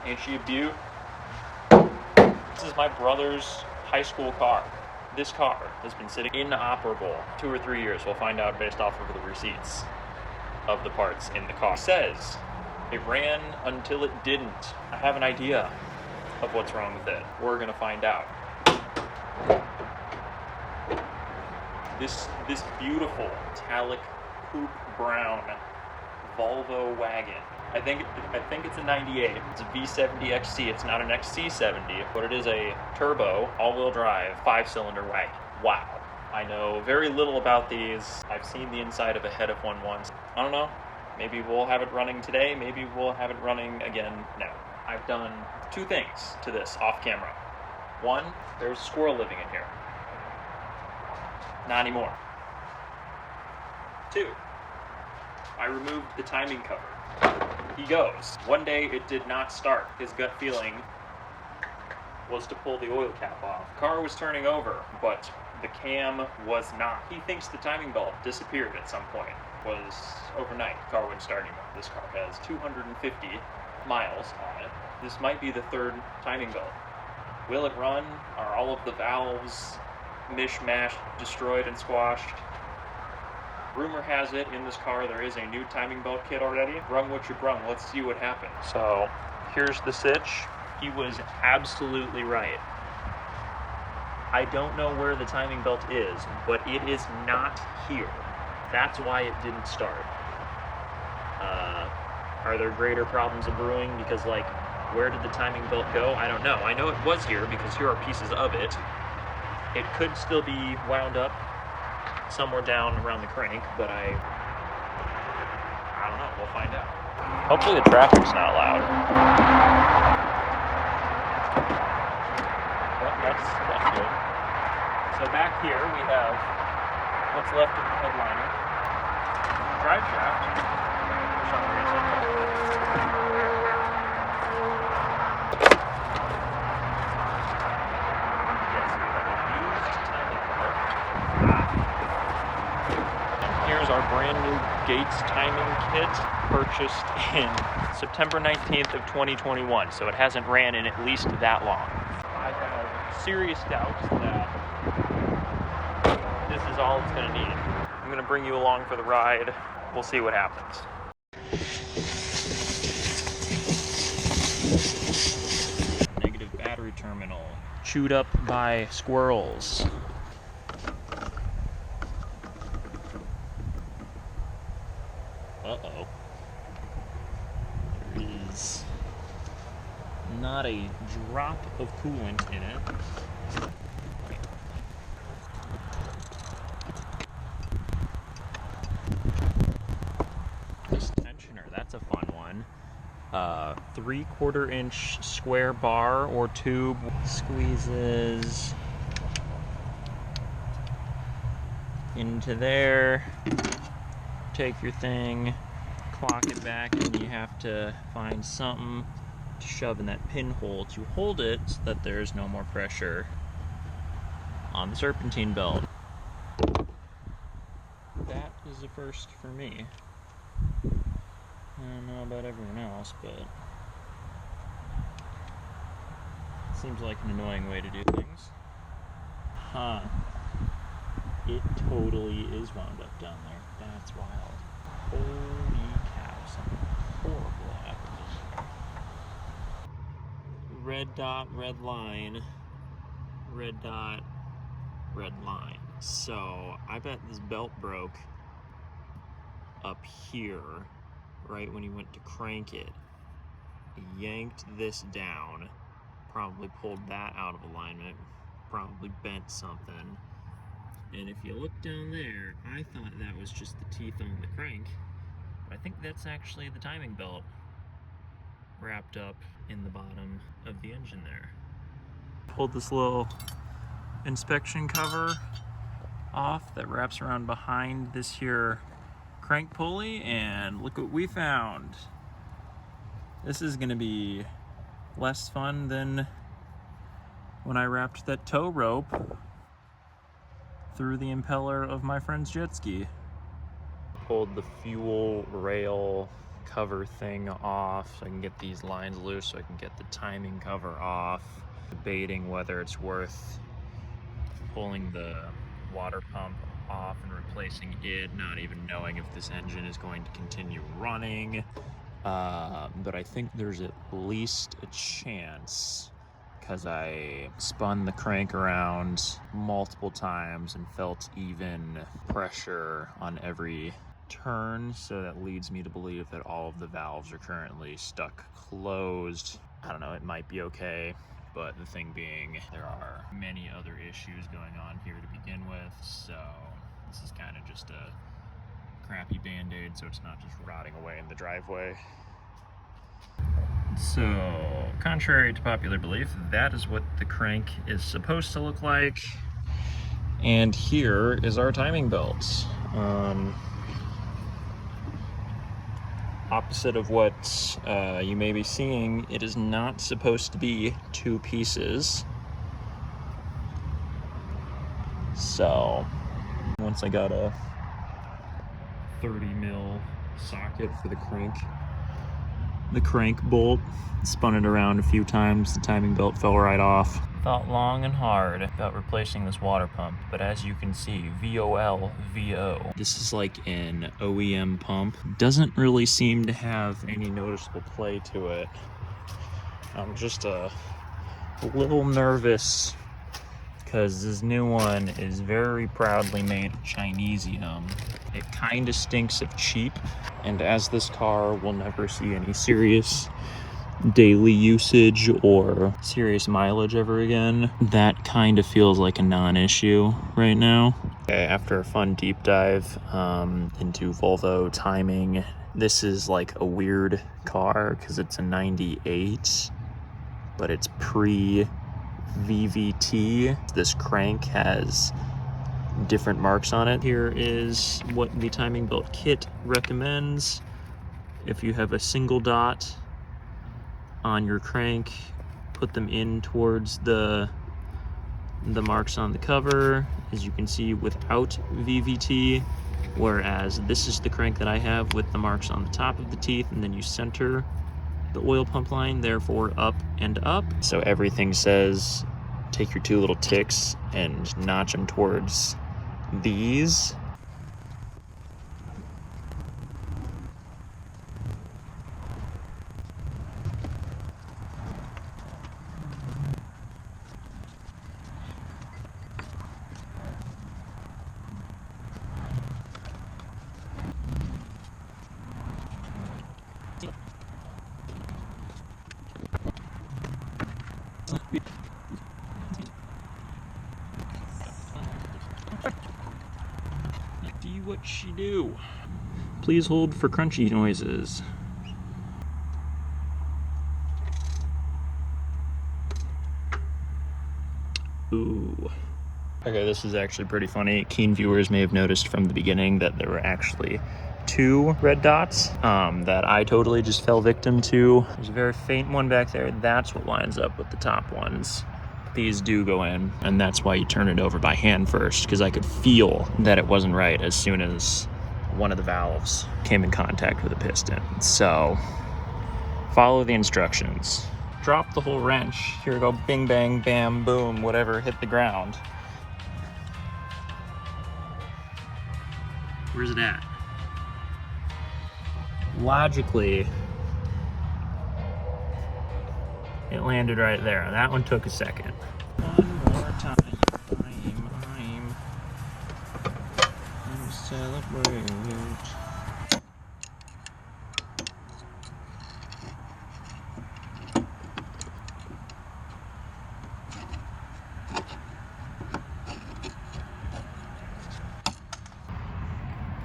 Ain't she a beaut? This is my brother's high school car. This car has been sitting inoperable 2 or 3 years. We'll find out based off of the receipts of the parts in the car. It says it ran until it didn't. I have an idea of what's wrong with it. We're gonna find out. This beautiful metallic coupe brown Volvo wagon. I think it's a 98. It's a V70 XC. It's not an XC70, but it is a turbo, all-wheel drive, 5-cylinder wagon. Wow. I know very little about these. I've seen the inside of a head of one once. I don't know. Maybe we'll have it running today. Maybe we'll have it running again now. I've done 2 things to this off camera. 1, there's a squirrel living in here. Not anymore. 2, I removed the timing cover. He goes. One day it did not start. His gut feeling was to pull the oil cap off. The car was turning over, but the cam was not. He thinks the timing belt disappeared at some point. Was overnight. The car wouldn't start anymore. This car has 250 miles on it. This might be the 3rd timing belt. Will it run? Are all of the valves mishmashed, destroyed, and squashed? Rumor has it in this car there is a new timing belt kit already. Brung what you brung. Let's see what happens. So here's the sitch. He was absolutely right. I don't know where the timing belt is, but it is not here. That's why it didn't start. Are there greater problems of brewing? Because, like, where did the timing belt go? I don't know. I know it was here because here are pieces of it. It could still be wound up somewhere down around the crank, but I don't know. We'll find out. Hopefully the traffic's not loud. Well, that's good. So back here we have what's left of the headliner. Drive shaft, for some reason. Yes, we have a used timing belt. Here's our brand new Gates timing kit, purchased in September 19th of 2021, so it hasn't ran in at least that long. I have serious doubts that this is all it's going to need. I'm going to bring you along for the ride. We'll see what happens. Negative battery terminal. Chewed up by squirrels. Uh-oh. There is not a drop of coolant in it. This tensioner, that's a fun one. 3/4 inch square bar or tube squeezes into there. Take your thing, clock it back, and you have to find something to shove in that pinhole to hold it so that there's no more pressure on the serpentine belt. That is a first for me. I don't know about everyone else, but it seems like an annoying way to do things. Huh. It totally is wound up down there. That's wild. Holy cow, something horrible happened. Red dot, red line. Red dot, red line. So, I bet this belt broke up here, right when he went to crank it. He yanked this down, probably pulled that out of alignment, probably bent something. And if you look down there, I thought that was just the teeth on the crank, but I think that's actually the timing belt wrapped up in the bottom of the engine there. Pulled this little inspection cover off that wraps around behind this here crank pulley, and look what we found. This is gonna be less fun than when I wrapped that tow rope through the impeller of my friend's jet ski. Pulled the fuel rail cover thing off so I can get these lines loose, so I can get the timing cover off. Debating whether it's worth pulling the water pump off and replacing it, not even knowing if this engine is going to continue running. But I think there's at least a chance, because I spun the crank around multiple times and felt even pressure on every turn, so that leads me to believe that all of the valves are currently stuck closed. I don't know, it might be okay, but the thing being, there are many other issues going on here to begin with, so this is kind of just a crappy band-aid so it's not just rotting away in the driveway. So, contrary to popular belief, that is what the crank is supposed to look like. And here is our timing belt. Opposite of what you may be seeing, it is not supposed to be two pieces. So, once I got a 30 mil socket for the crank bolt, spun it around a few times, the timing belt fell right off. Thought long and hard about replacing this water pump, but as you can see, VOL. This is like an OEM pump. Doesn't really seem to have any noticeable play to it. I'm just a little nervous because this new one is very proudly made of Chinesium. It kind of stinks of cheap, and as this car will never see any serious daily usage or serious mileage ever again, that kind of feels like a non-issue right now. Okay, after a fun deep dive into Volvo timing, this is like a weird car because it's a 98, but it's pre-VVT. This crank has different marks on it. Here is what the timing belt kit recommends. If you have a single dot on your crank, put them in towards the marks on the cover, as you can see, without VVT, whereas this is the crank that I have with the marks on the top of the teeth, and then you center the oil pump line, therefore up and up. So everything says take your two little ticks and notch them towards these. Do what she do. Please hold for crunchy noises. Ooh. Okay, this is actually pretty funny. Keen viewers may have noticed from the beginning that there were actually two red dots that I totally just fell victim to. There's a very faint one back there. That's what lines up with the top ones. These do go in, and that's why you turn it over by hand first, because I could feel that it wasn't right as soon as one of the valves came in contact with a piston. So follow the instructions. Drop the whole wrench. Here we go, bing, bang, bam, boom, whatever hit the ground. Where's it at? Logically, it landed right there. That one took a second. One more time. I'm celebrate.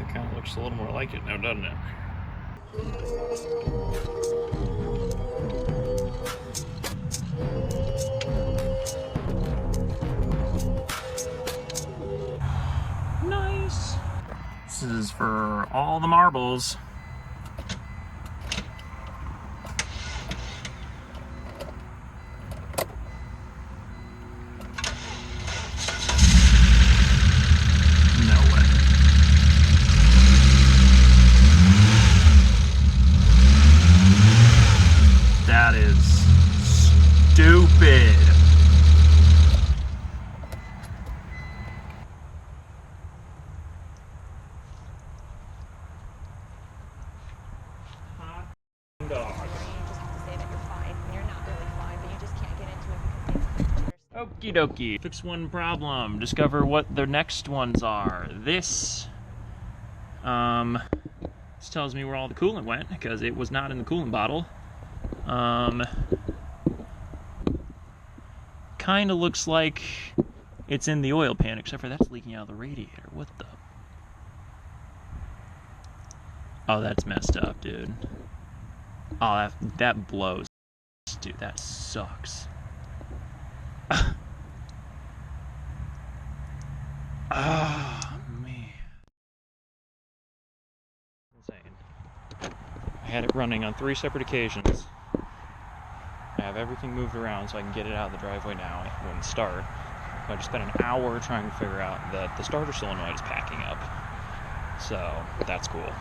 It kind of looks a little more like it now, doesn't it? Nice. This is for all the marbles. No way. Okie dokie. Fix one problem. Discover what the next ones are. This tells me where all the coolant went because it was not in the coolant bottle. Kind of looks like it's in the oil pan, except for that's leaking out of the radiator. What the? Oh, that's messed up, dude. Oh, that blows. Dude, that sucks. Ah, man. Insane. I had it running on 3 separate occasions. I have everything moved around so I can get it out of the driveway now. It wouldn't start. So I just spent an hour trying to figure out that the starter solenoid is packing up. So, that's cool.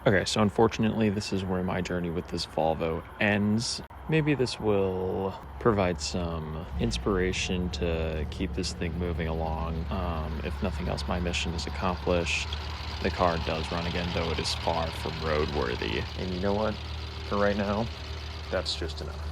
Okay, so unfortunately this is where my journey with this Volvo ends. Maybe this will provide some inspiration to keep this thing moving along. If nothing else, my mission is accomplished. The car does run again, though it is far from roadworthy. And you know what? For right now, that's just enough.